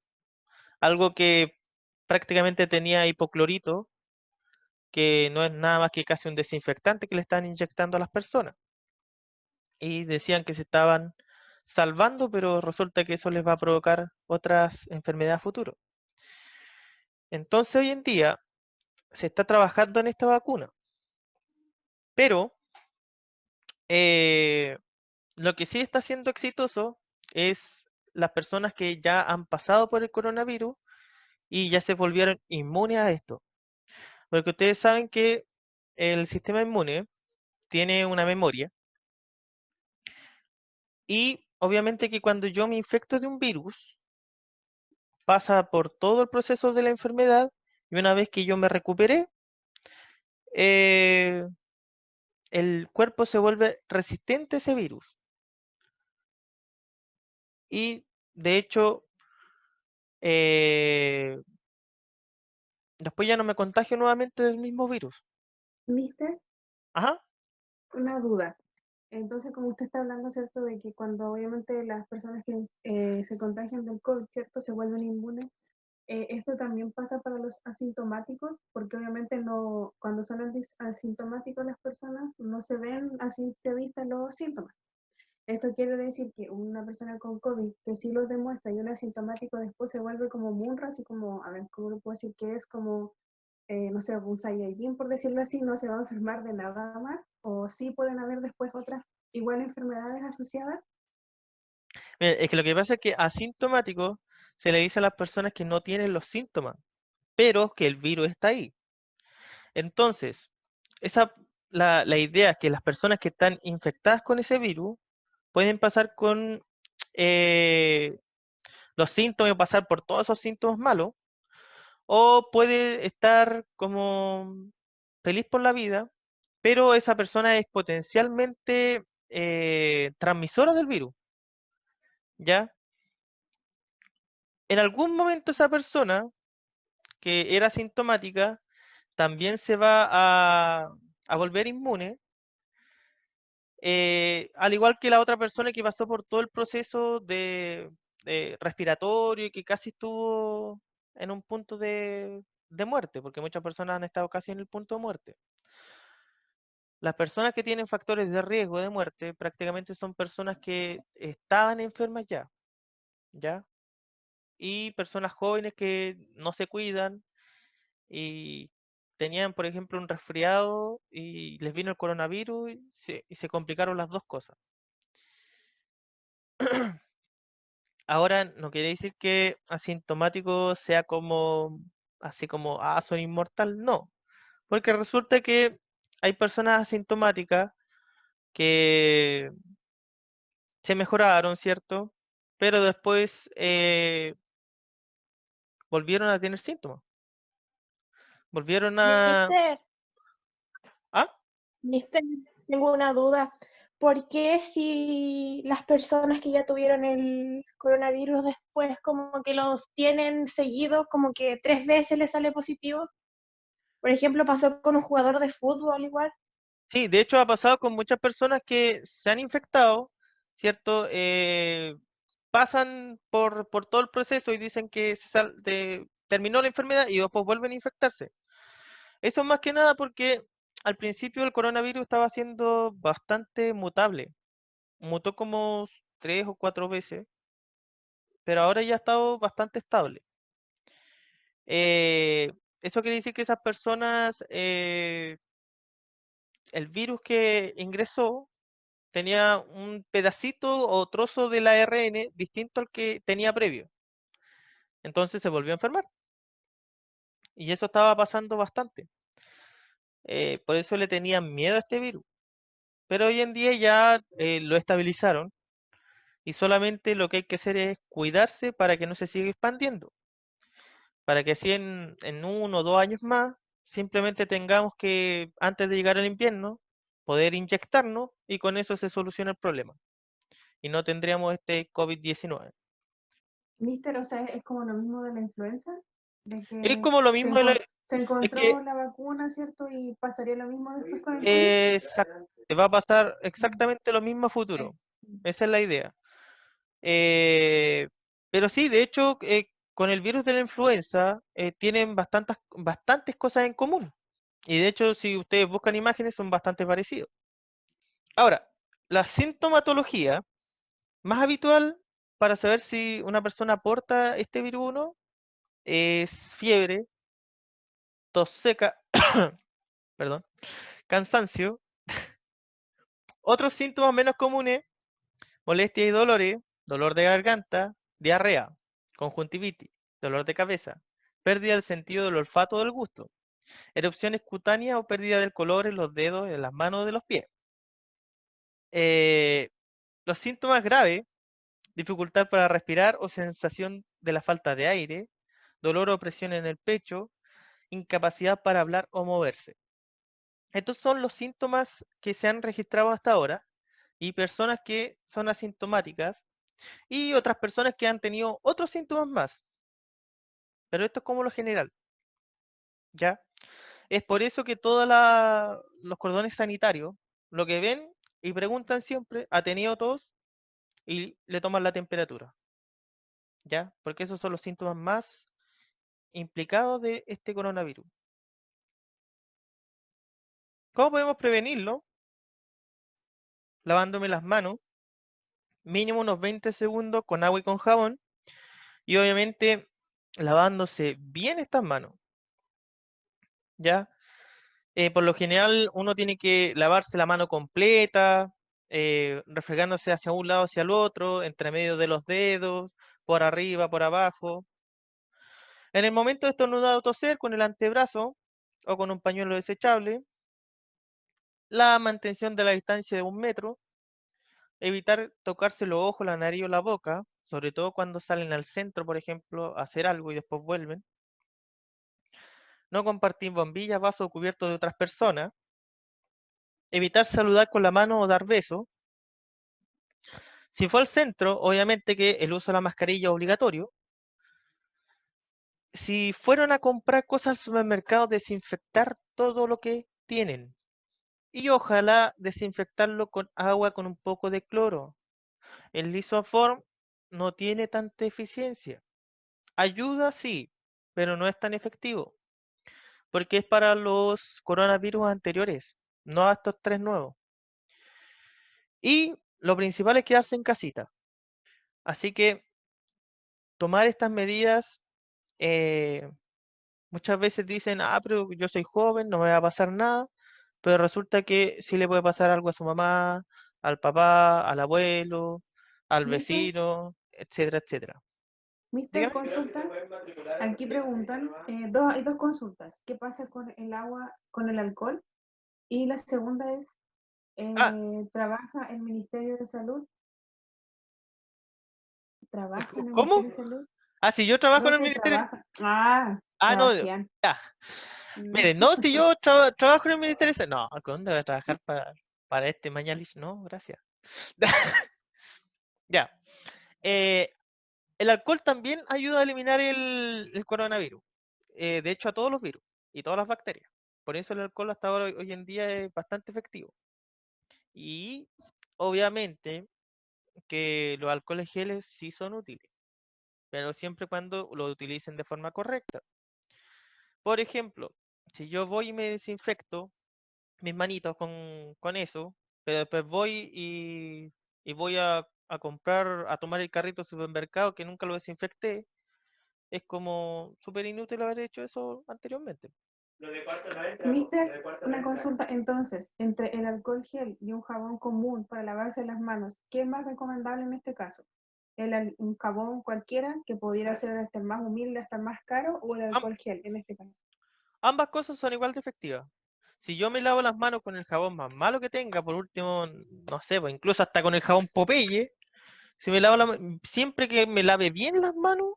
algo que prácticamente tenía hipoclorito, que no es nada más que casi un desinfectante que le están inyectando a las personas. Y decían que se estaban salvando, pero resulta que eso les va a provocar otras enfermedades a futuro. Entonces hoy en día se está trabajando en esta vacuna, pero eh, lo que sí está siendo exitoso es las personas que ya han pasado por el coronavirus y ya se volvieron inmunes a esto. Porque ustedes saben que el sistema inmune tiene una memoria y obviamente que cuando yo me infecto de un virus, pasa por todo el proceso de la enfermedad y una vez que yo me recuperé, eh, el cuerpo se vuelve resistente a ese virus. Y de hecho, eh, después ya no me contagio nuevamente del mismo virus.
¿Viste?
Ajá.
Una duda. Entonces, como usted está hablando, ¿cierto? De que cuando obviamente las personas que se contagian del COVID, ¿cierto? Se vuelven inmunes. Esto también pasa para los asintomáticos, porque obviamente no, cuando son asintomáticos las personas no se ven a simple vista los síntomas. Esto quiere decir que una persona con COVID que sí los demuestra y un asintomático después se vuelve como Munra, así como, a ver, ¿cómo lo puedo decir? Que es como, no sé, un Saiyajin, por decirlo así, no se va a enfermar de nada más, o sí pueden haber después otras igual enfermedades asociadas.
Mira, es que lo que pasa es que asintomático se le dice a las personas que no tienen los síntomas, pero que el virus está ahí. Entonces, esa, la idea es que las personas que están infectadas con ese virus pueden pasar con eh, los síntomas y pasar por todos esos síntomas malos, o puede estar como feliz por la vida, pero esa persona es potencialmente transmisora del virus, ¿ya? En algún momento esa persona que era sintomática también se va a volver inmune, al igual que la otra persona que pasó por todo el proceso de respiratorio y que casi estuvo en un punto de muerte, porque muchas personas han estado casi en el punto de muerte. Las personas que tienen factores de riesgo de muerte prácticamente son personas que estaban enfermas ya, ¿ya? y personas jóvenes que no se cuidan y tenían, por ejemplo, un resfriado y les vino el coronavirus y se complicaron las dos cosas. Ahora, no quiere decir que asintomático sea como, así como, soy inmortal, no, porque resulta que hay personas asintomáticas que se mejoraron, ¿cierto? Pero después volvieron a tener síntomas, volvieron a...
Mister,
¿Ah?
mister, tengo una duda. ¿Por qué si las personas que ya tuvieron el coronavirus después como que los tienen seguidos, como que 3 veces les sale positivo? Por ejemplo, pasó con un jugador de fútbol igual.
Sí, de hecho ha pasado con muchas personas que se han infectado, ¿cierto? Pasan por todo el proceso y dicen que terminó la enfermedad y después vuelven a infectarse. Eso más que nada porque al principio el coronavirus estaba siendo bastante mutable. Mutó como 3 o 4 veces, pero ahora ya ha estado bastante estable. Eh, Eso quiere decir que esas personas, el virus que ingresó tenía un pedacito o trozo del ARN distinto al que tenía previo. Entonces se volvió a enfermar. Y eso estaba pasando bastante. Por eso le tenían miedo a este virus. Pero hoy en día ya lo estabilizaron y solamente lo que hay que hacer es cuidarse para que no se siga expandiendo. Para que así en 1 o 2 años más simplemente tengamos que, antes de llegar al invierno, poder inyectarnos y con eso se soluciona el problema. Y no tendríamos este COVID-19.
Mister, o sea, es como lo mismo de la influenza, de
Es
que
como lo
se,
mismo de
se
es que
encontró la vacuna, ¿cierto? Y pasaría lo mismo después con el COVID.
te va a pasar exactamente lo mismo a futuro. Esa es la idea. Eh, pero sí, de hecho, con el virus de la influenza tienen bastantes cosas en común. Y de hecho, si ustedes buscan imágenes, son bastante parecidos. Ahora, la sintomatología más habitual para saber si una persona porta este virus o no es fiebre, tos seca, perdón, cansancio. Otros síntomas menos comunes: molestias y dolores, dolor de garganta, diarrea, conjuntivitis, dolor de cabeza, pérdida del sentido del olfato o del gusto, erupciones cutáneas o pérdida del color en los dedos, en las manos o de los pies. Eh, los síntomas graves: dificultad para respirar o sensación de la falta de aire, dolor o presión en el pecho, incapacidad para hablar o moverse. Estos son los síntomas que se han registrado hasta ahora y personas que son asintomáticas y otras personas que han tenido otros síntomas más. Pero esto es como lo general, ¿ya? Es por eso que todos los cordones sanitarios lo que ven y preguntan siempre: ¿ha tenido tos? Y le toman la temperatura, ¿ya? Porque esos son los síntomas más implicados de este coronavirus. ¿Cómo podemos prevenirlo? Lavándome las manos, mínimo unos 20 segundos con agua y con jabón, y obviamente lavándose bien estas manos, ¿ya? Por lo general uno tiene que lavarse la mano completa, refregándose hacia un lado, hacia el otro, entre medio de los dedos, por arriba, por abajo. En el momento de estornudar o toser, con el antebrazo o con un pañuelo desechable, la mantención de la distancia de 1 metro, evitar tocarse los ojos, la nariz o la boca, sobre todo cuando salen al centro, por ejemplo, a hacer algo y después vuelven. No compartir bombillas, vasos o cubiertos de otras personas. Evitar saludar con la mano o dar besos. Si fue al centro, obviamente que el uso de la mascarilla es obligatorio. Si fueron a comprar cosas al supermercado, desinfectar todo lo que tienen. Y ojalá desinfectarlo con agua con un poco de cloro. El Lisoform no tiene tanta eficiencia. Ayuda, sí, pero no es tan efectivo, porque es para los coronavirus anteriores, no a estos 3 nuevos. Y lo principal es quedarse en casita. Así que tomar estas medidas, muchas veces dicen, pero yo soy joven, no me va a pasar nada, pero resulta que sí le puede pasar algo a su mamá, al papá, al abuelo, al
Mister,
vecino, etcétera, etcétera.
Mister,
Dígame.
consulta. Aquí preguntan, hay dos consultas. ¿Qué pasa con el agua, con el alcohol? Y la segunda es,
Ah,
¿trabaja el Ministerio de Salud? ¿Trabaja en el
¿cómo?
Ministerio de Salud?
Si yo trabajo
No
en el
que
ministerio.
trabaja.
No,
Sebastián.
ya.
Mm.
Miren, no, si yo trabajo en el ministerio. No, ¿dónde voy a trabajar para este Mañalich? No, gracias. Ya. El alcohol también ayuda a eliminar el coronavirus. De hecho, a todos los virus y todas las bacterias. Por eso el alcohol hasta ahora, hoy en día, es bastante efectivo. Y obviamente que los alcoholes geles sí son útiles, pero siempre cuando lo utilicen de forma correcta. Por ejemplo, si yo voy y me desinfecto mis manitos con eso, pero después voy y voy a comprar, a tomar el carrito al supermercado que nunca lo desinfecté, es como súper inútil haber hecho eso anteriormente.
Mister, una consulta entonces, entre el alcohol gel y un jabón común para lavarse las manos, ¿qué es más recomendable en este caso? ¿Un jabón cualquiera que pudiera ser hasta el más humilde, hasta el más caro, o el
Am-
alcohol gel en este caso?
Ambas cosas son igual de efectivas. Si yo me lavo las manos con el jabón más malo que tenga, por último, no sé, pues incluso hasta con el jabón Popeye, si me lavo siempre que me lave bien las manos,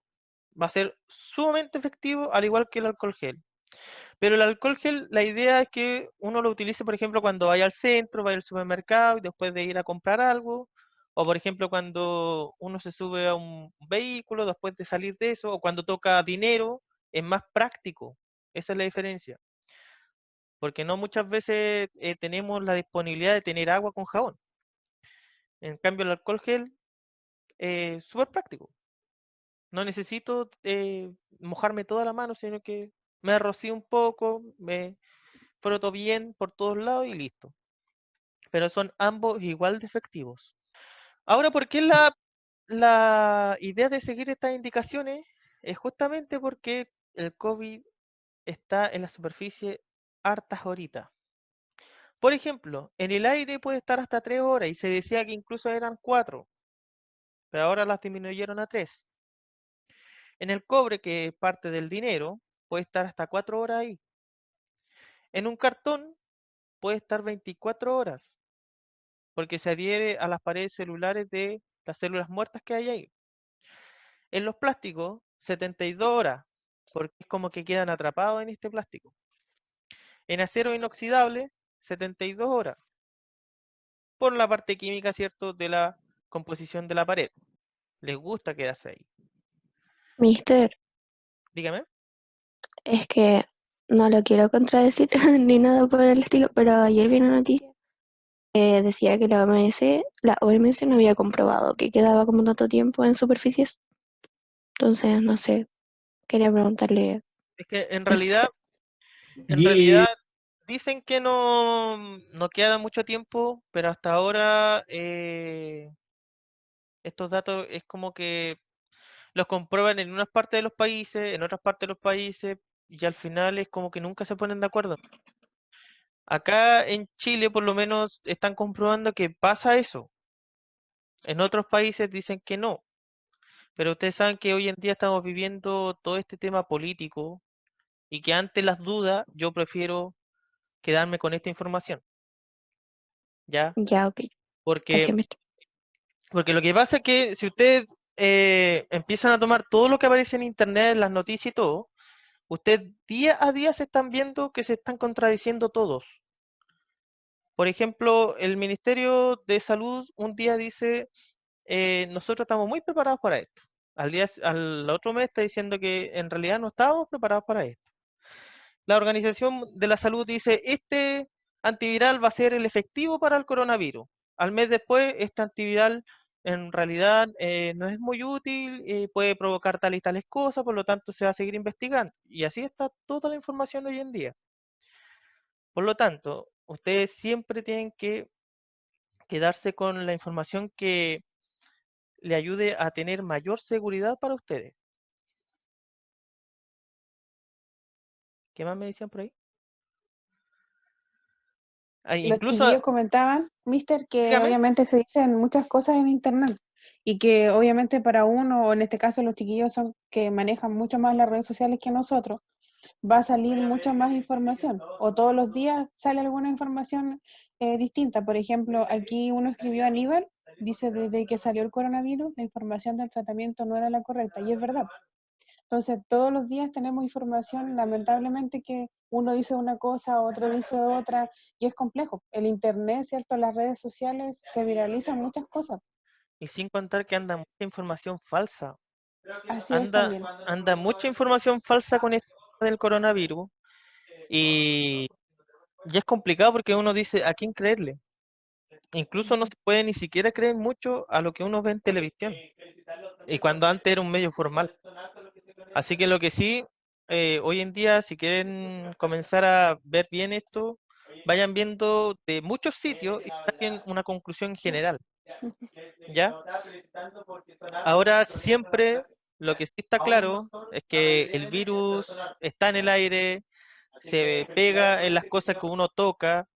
va a ser sumamente efectivo, al igual que el alcohol gel. Pero el alcohol gel, la idea es que uno lo utilice, por ejemplo, cuando vaya al centro, vaya al supermercado y después de ir a comprar algo, o por ejemplo, cuando uno se sube a un vehículo después de salir de eso, o cuando toca dinero, es más práctico. Esa es la diferencia. Porque no muchas veces tenemos la disponibilidad de tener agua con jabón. En cambio, el alcohol gel es súper práctico. No necesito mojarme toda la mano, sino que me rocío un poco, me froto bien por todos lados y listo. Pero son ambos igual de efectivos. Ahora, ¿por qué la idea de seguir estas indicaciones? Es justamente porque el COVID está en la superficie hartas horitas. Por ejemplo, en el aire puede estar hasta 3 horas y se decía que incluso eran 4, pero ahora las disminuyeron a 3. En el cobre, que es parte del dinero, puede estar hasta 4 horas ahí. En un cartón puede estar 24 horas, porque se adhiere a las paredes celulares de las células muertas que hay ahí. En los plásticos, 72 horas, porque es como que quedan atrapados en este plástico. En acero inoxidable, 72 horas, por la parte química, ¿cierto?, de la composición de la pared. Les gusta quedarse ahí.
Mister,
Dígame.
es que no lo quiero contradecir ni nada por el estilo, pero ayer vi una noticia que decía que la OMS no había comprobado que quedaba como tanto tiempo en superficies. Entonces, no sé, quería preguntarle,
Es que en
Mister,
realidad dicen que no queda mucho tiempo, pero hasta ahora estos datos es como que los comprueban en unas partes de los países, en otras partes de los países, y al final es como que nunca se ponen de acuerdo. Acá en Chile, por lo menos, están comprobando que pasa eso. En otros países dicen que no. Pero ustedes saben que hoy en día estamos viviendo todo este tema político y que ante las dudas yo prefiero quedarme con esta información, ¿ya?
ya, ok,
Porque,
gracias, Mister.
porque lo que pasa es que si ustedes empiezan a tomar todo lo que aparece en internet, en las noticias y todo, ustedes día a día se están viendo que se están contradiciendo todos. Por ejemplo, el Ministerio de Salud un día dice, nosotros estamos muy preparados para esto. Al otro mes está diciendo que en realidad no estábamos preparados para esto. La Organización de la Salud dice, este antiviral va a ser el efectivo para el coronavirus. Al mes después, este antiviral en realidad no es muy útil, puede provocar tales y tales cosas, por lo tanto se va a seguir investigando. Y así está toda la información hoy en día. Por lo tanto, ustedes siempre tienen que quedarse con la información que le ayude a tener mayor seguridad para ustedes. ¿Qué más me decían por ahí?
Los
Incluso,
chiquillos comentaban, mister, que
dígame.
obviamente se dicen muchas cosas en internet y que obviamente para uno, o en este caso los chiquillos son que manejan mucho más las redes sociales que nosotros, va a salir mucha más información o todos los días sale alguna información distinta. Por ejemplo, aquí uno escribió a Aníbal, dice desde que salió el coronavirus la información del tratamiento no era la correcta y es verdad. Entonces, todos los días tenemos información, lamentablemente, que uno dice una cosa, otro dice otra, y es complejo. El internet, ¿cierto? Las redes sociales se viralizan muchas cosas.
Y sin contar que anda mucha información falsa.
Así es también.
Anda mucha información falsa con esto del coronavirus. Y es complicado porque uno dice, ¿a quién creerle? Incluso no se puede ni siquiera creer mucho a lo que uno ve en televisión. Y cuando antes era un medio formal. Así que lo que sí, hoy en día, si quieren comenzar a ver bien esto, vayan viendo de muchos sitios y saquen una conclusión general. ¿Ya? Ahora siempre lo que sí está claro es que el virus está en el aire, se pega en las cosas que uno toca.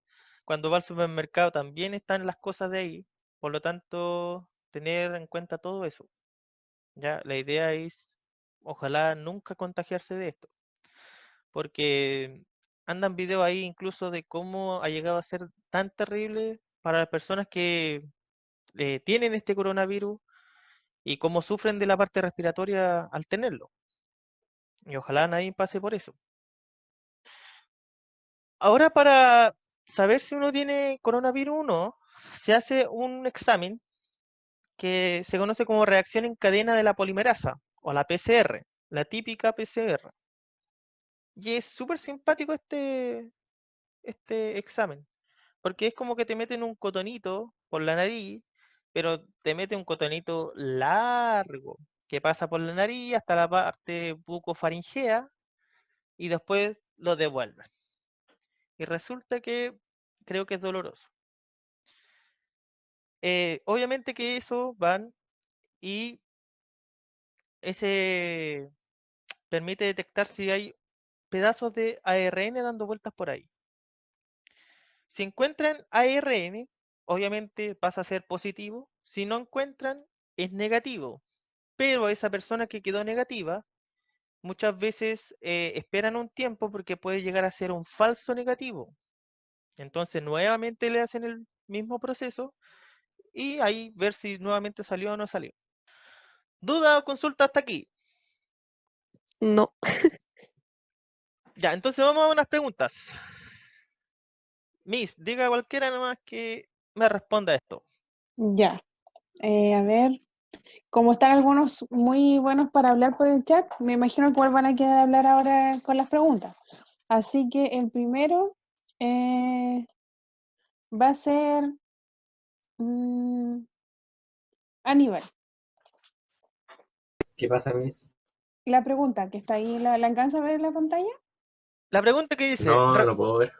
Cuando va al supermercado también están las cosas de ahí. Por lo tanto, tener en cuenta todo eso. ¿Ya? La idea es, ojalá nunca contagiarse de esto. Porque andan videos ahí incluso de cómo ha llegado a ser tan terrible para las personas que tienen este coronavirus y cómo sufren de la parte respiratoria al tenerlo. Y ojalá nadie pase por eso. Ahora, para saber si uno tiene coronavirus o no, se hace un examen que se conoce como reacción en cadena de la polimerasa, o la PCR, la típica PCR. Y es súper simpático este examen, porque es como que te meten un cotonito por la nariz, pero te mete un cotonito largo, que pasa por la nariz hasta la parte bucofaringea y después lo devuelven. Y resulta que creo que es doloroso. Obviamente que eso van y ese permite detectar si hay pedazos de ARN dando vueltas por ahí. Si encuentran ARN, obviamente pasa a ser positivo. Si no encuentran, es negativo. Pero esa persona que quedó negativa, muchas veces esperan un tiempo porque puede llegar a ser un falso negativo. Entonces nuevamente le hacen el mismo proceso y ahí ver si nuevamente salió o no salió. ¿Duda o consulta hasta aquí?
No.
Ya, entonces vamos a unas preguntas. Miss, diga cualquiera nomás que me responda esto.
Ya. A ver, como están algunos muy buenos para hablar por el chat, me imagino que igual van a quedar a hablar ahora con las preguntas. Así que el primero va a ser Aníbal.
¿Qué pasa, Miss?
La pregunta que está ahí, ¿la alcanza a ver en la pantalla?
La pregunta que dice,
No, no puedo ver.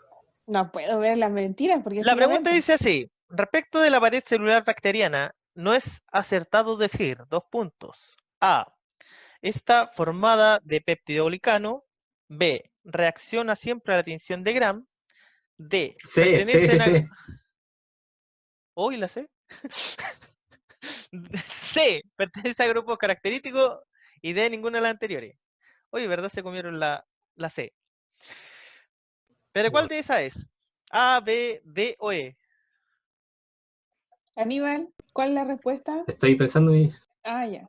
No puedo ver las mentiras porque
la
sí la ven,
pregunta
pues.
dice así, respecto de la pared celular bacteriana, no es acertado decir, dos puntos. A, está formada de peptidoglicano. B, reacciona siempre a la tinción de Gram. D,
Sí,
pertenecen a...
sí.
¿Hoy la C? C, pertenece a grupos característicos y D, ninguna de las anteriores. Oye, ¿verdad? Se comieron la C. ¿Pero cuál de esas es? A, B, D o E.
Aníbal, ¿cuál es la respuesta?
Estoy pensando, Miss.
Ah, ya.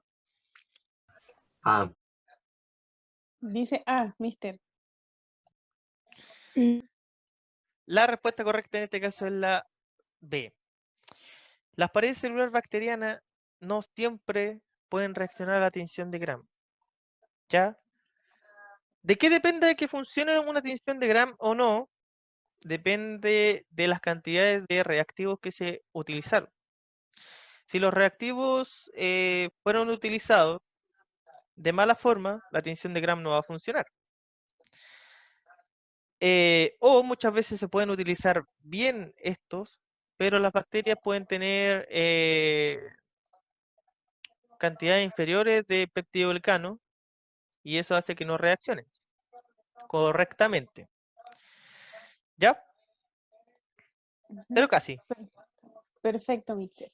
Ah,
Dice mister.
Mm,
La respuesta correcta en este caso es la B. Las paredes celulares bacterianas no siempre pueden reaccionar a la tinción de Gram. ¿Ya? ¿De qué depende de que funcione una tinción de Gram o no? Depende de las cantidades de reactivos que se utilizaron. Si los reactivos fueron utilizados de mala forma, la tinción de Gram no va a funcionar. O muchas veces se pueden utilizar bien estos, pero las bacterias pueden tener cantidades inferiores de peptidoglicano y eso hace que no reaccionen correctamente. ¿Ya? Pero casi.
Perfecto, mister.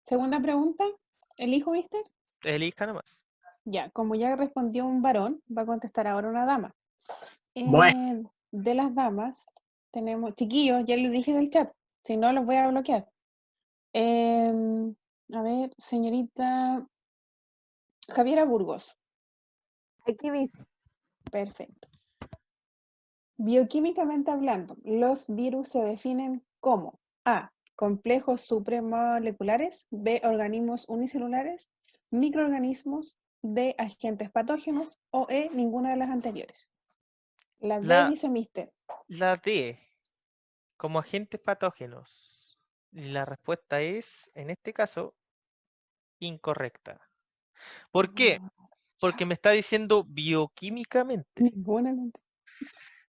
Segunda pregunta. ¿Elijo, mister?
Elija nomás.
Ya, como ya respondió un varón, va a contestar ahora una dama.
Bueno.
De las damas, tenemos, chiquillos, ya les dije en el chat, si no los voy a bloquear. A ver, señorita Javiera Burgos.
Aquí dice,
Perfecto. Bioquímicamente hablando, los virus se definen como A, complejos supramoleculares, B, organismos unicelulares, microorganismos, D, agentes patógenos o E, ninguna de las anteriores. La D dice mister.
La D, como agentes patógenos. Y la respuesta es, en este caso, incorrecta. ¿Por qué? Porque me está diciendo bioquímicamente.
Ninguna.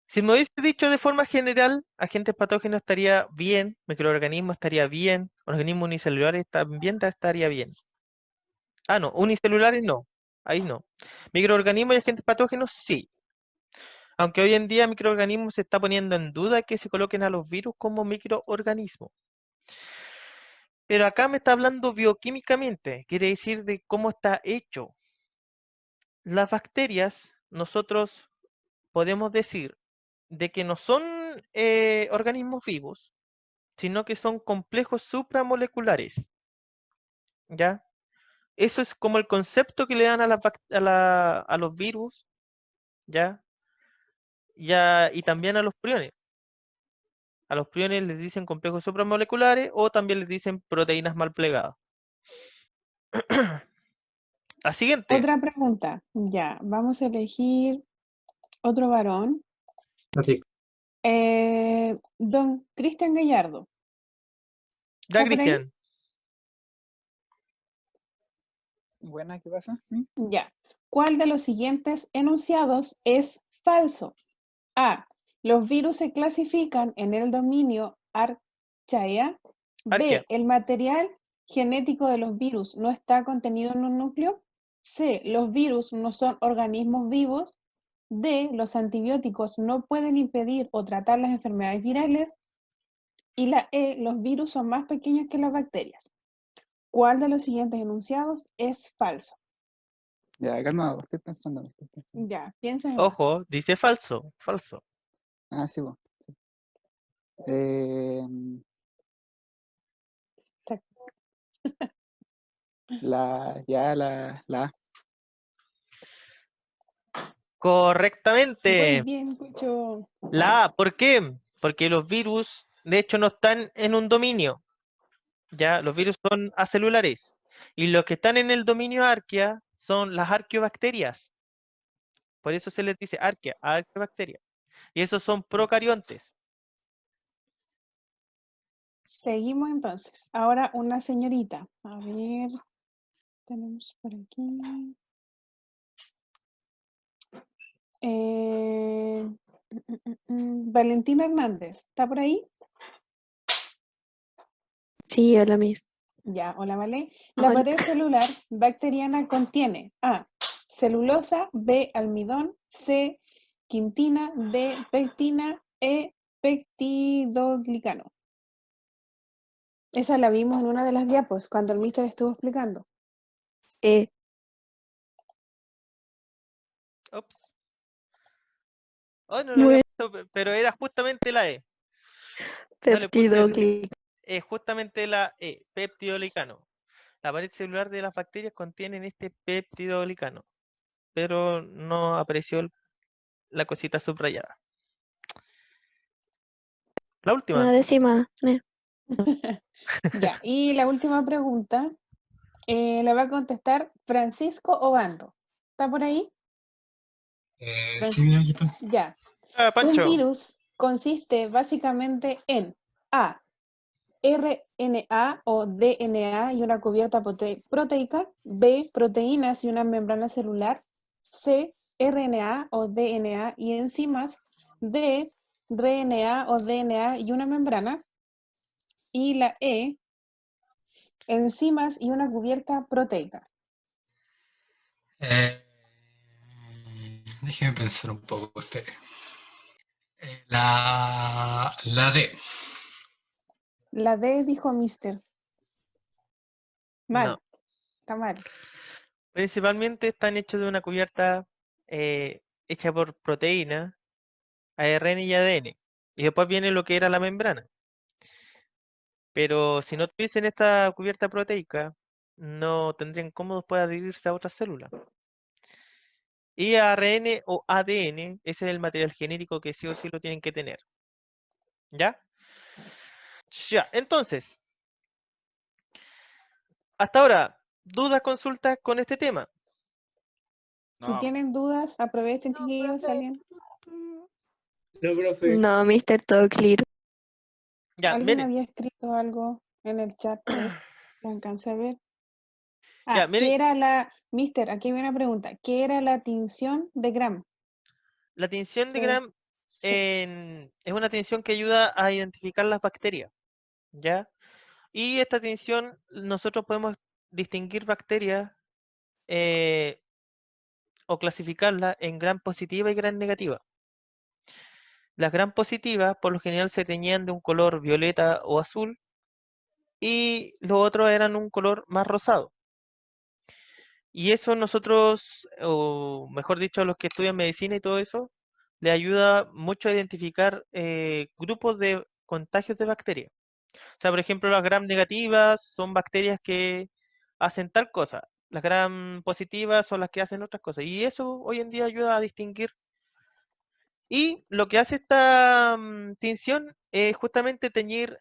Si me hubiese dicho de forma general, agentes patógenos estaría bien, microorganismos estaría bien, organismos unicelulares también estaría bien. Ah, no, unicelulares no, ahí no. Microorganismos y agentes patógenos sí. Aunque hoy en día microorganismos se está poniendo en duda que se coloquen a los virus como microorganismos. Pero acá me está hablando bioquímicamente, quiere decir de cómo está hecho. Las bacterias, nosotros podemos decir de que no son organismos vivos, sino que son complejos supramoleculares. ¿Ya? Eso es como el concepto que le dan a los virus, ¿ya? Y también a los priones. A los priones les dicen complejos supramoleculares o también les dicen proteínas mal plegadas. La siguiente.
Otra pregunta. Ya, vamos a elegir otro varón.
Así.
Don Cristian Gallardo.
Ya,
¿Está por ahí?
Cristian.
Buena, ¿qué pasa?
Ya. ¿Cuál de los siguientes enunciados es falso? A. Los virus se clasifican en el dominio Archaea. B.
Arquea.
El material genético de los virus no está contenido en un núcleo. C. Los virus no son organismos vivos. D. Los antibióticos no pueden impedir o tratar las enfermedades virales. Y la E. Los virus son más pequeños que las bacterias. ¿Cuál de los siguientes enunciados es falso?
Ya, calmado, estoy pensando.
Ya, piensa en
Ojo, dice falso. Falso.
Ah, sí, bueno. La A.
Correctamente.
Muy bien, Cucho.
La A, ¿por qué? Porque los virus, de hecho, no están en un dominio. Ya, los virus son acelulares. Y los que están en el dominio arquea son las arqueobacterias. Por eso se les dice arquea, arqueobacteria. Y esos son procariontes.
Seguimos entonces. Ahora una señorita. A ver, tenemos por aquí. Valentina Hernández, ¿está por ahí?
Sí, hola, Miss.
Ya, hola, Vale. La
Hola.
pared celular bacteriana contiene A. Celulosa, B. Almidón, C. Quintina, D. Pectina, E. Peptidoglicano. Esa la vimos en una de las diapos cuando el mister estuvo explicando.
Ups. Oh, no lo
Bueno.
había puesto, pero era justamente la E. No le puse
Peptidoglicano.
justamente la E, peptidoglicano. La pared celular de las bacterias contienen este peptidoglicano, pero no apareció la cosita subrayada. La última.
Una décima.
Ya, y la última pregunta la va a contestar Francisco Obando. ¿Está por ahí?
Sí, mi amiguito.
Ya.
Ah,
Un
Pancho.
virus consiste básicamente en A. RNA o DNA y una cubierta proteica. B. Proteínas y una membrana celular. C. RNA o DNA y enzimas. D. RNA o DNA y una membrana. Y la E. enzimas y una cubierta proteica.
Déjeme pensar un poco, espere. La D.
La D dijo Mister. Mal,
No.
está mal.
Principalmente están hechos de una cubierta hecha por proteína, ARN y ADN. Y después viene lo que era la membrana. Pero si no tuviesen esta cubierta proteica, no tendrían cómo después adherirse a otras células. Y ARN o ADN, ese es el material genético que sí o sí lo tienen que tener. ¿Ya? Ya, entonces, hasta ahora, ¿dudas, consultas con este tema?
Si tienen dudas, aprovechen, chiquillos, alguien.
No, profe.
No, mister, todo clear.
Ya,
Alguien
miren,
había escrito algo en el chat, a ver, lo alcancé a ver.
ya,
Ah,
miren,
¿qué era la, Mister, aquí hay una pregunta, ¿qué era la tinción de Gram?
la tinción de
Que-
Gram
sí.
es una tinción que ayuda a identificar las bacterias, ¿ya? Y esta tinción, nosotros podemos distinguir bacterias eh, o clasificarlas en Gram positiva y Gram negativa. Las Gram positivas, por lo general, se teñían de un color violeta o azul, y los otros eran un color más rosado. Y eso nosotros, o mejor dicho, a los que estudian medicina y todo eso, le ayuda mucho a identificar grupos de contagios de bacterias. O sea, por ejemplo, las gram negativas son bacterias que hacen tal cosa. Las gram positivas son las que hacen otras cosas. Y eso hoy en día ayuda a distinguir. Y lo que hace esta tinción es justamente teñir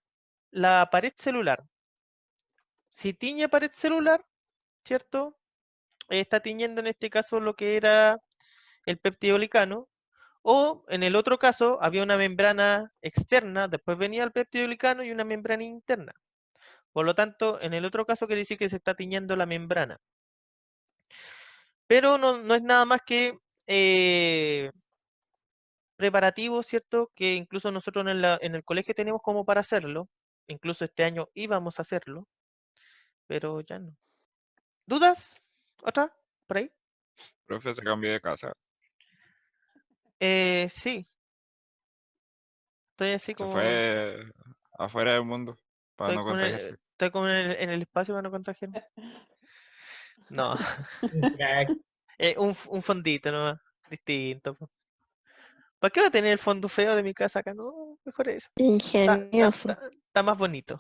la pared celular. Si tiñe pared celular, ¿cierto? Está tiñendo en este caso lo que era el peptidoglicano, o en el otro caso había una membrana externa, después venía el peptidoglicano y una membrana interna. Por lo tanto, en el otro caso quiere decir que se está tiñendo la membrana. Pero no es nada más que preparativo, ¿cierto? Que incluso nosotros en el colegio tenemos como para hacerlo. Incluso este año íbamos a hacerlo, pero ya no. ¿Dudas? ¿Otra? ¿Por ahí?
Profe se cambió de casa.
Sí, estoy así
Se
como...
fue afuera del mundo para no contagiarse.
Estoy como en el espacio para no contagiarme. No,
Crack.
un fondito nomás, distinto, po. ¿Para qué va a tener el fondo feo de mi casa acá? No, mejor eso.
Ingenioso.
Está más bonito.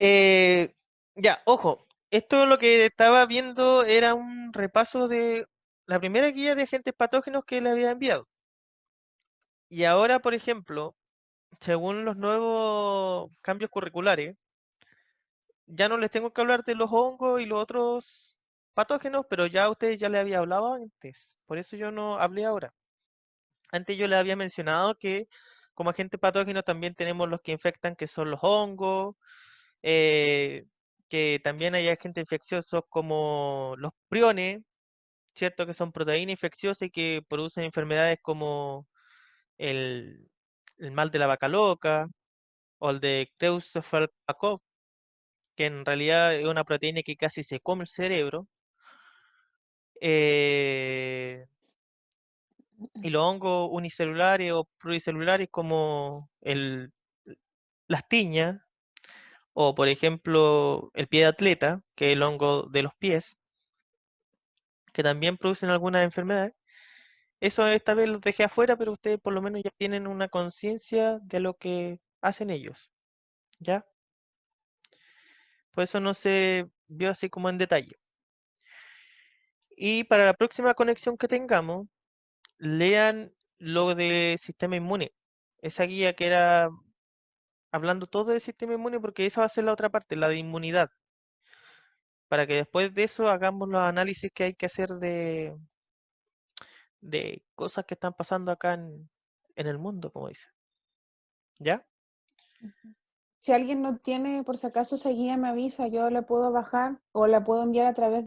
Ya, ojo, esto lo que estaba viendo era un repaso de la primera guía de agentes patógenos que le había enviado. Y ahora, por ejemplo, según los nuevos cambios curriculares, ya no les tengo que hablar de los hongos y los otros patógenos, pero ya a ustedes ya les había hablado antes. Por eso yo no hablé ahora. Antes yo les había mencionado que como agentes patógenos también tenemos los que infectan, que son los hongos, eh, que también hay agentes infecciosos como los priones, ¿cierto? Que son proteínas infecciosas y que producen enfermedades como el, el mal de la vaca loca o el de Creutzfeldt-Jakob, que en realidad es una proteína que casi se come el cerebro. eh, y los hongos unicelulares o pluricelulares como las tiñas, o por ejemplo el pie de atleta, que es el hongo de los pies, que también producen algunas enfermedades. Eso esta vez los dejé afuera, pero ustedes por lo menos ya tienen una conciencia de lo que hacen ellos, ¿ya? Por eso no se vio así como en detalle. Y para la próxima conexión que tengamos, lean lo de sistema inmune. Esa guía que era hablando todo del sistema inmune, porque esa va a ser la otra parte, la de inmunidad. Para que después de eso hagamos los análisis que hay que hacer de cosas que están pasando acá en el mundo, como dice. ¿Ya?
Si alguien no tiene, por si acaso, esa guía, me avisa, yo la puedo bajar o la puedo enviar a través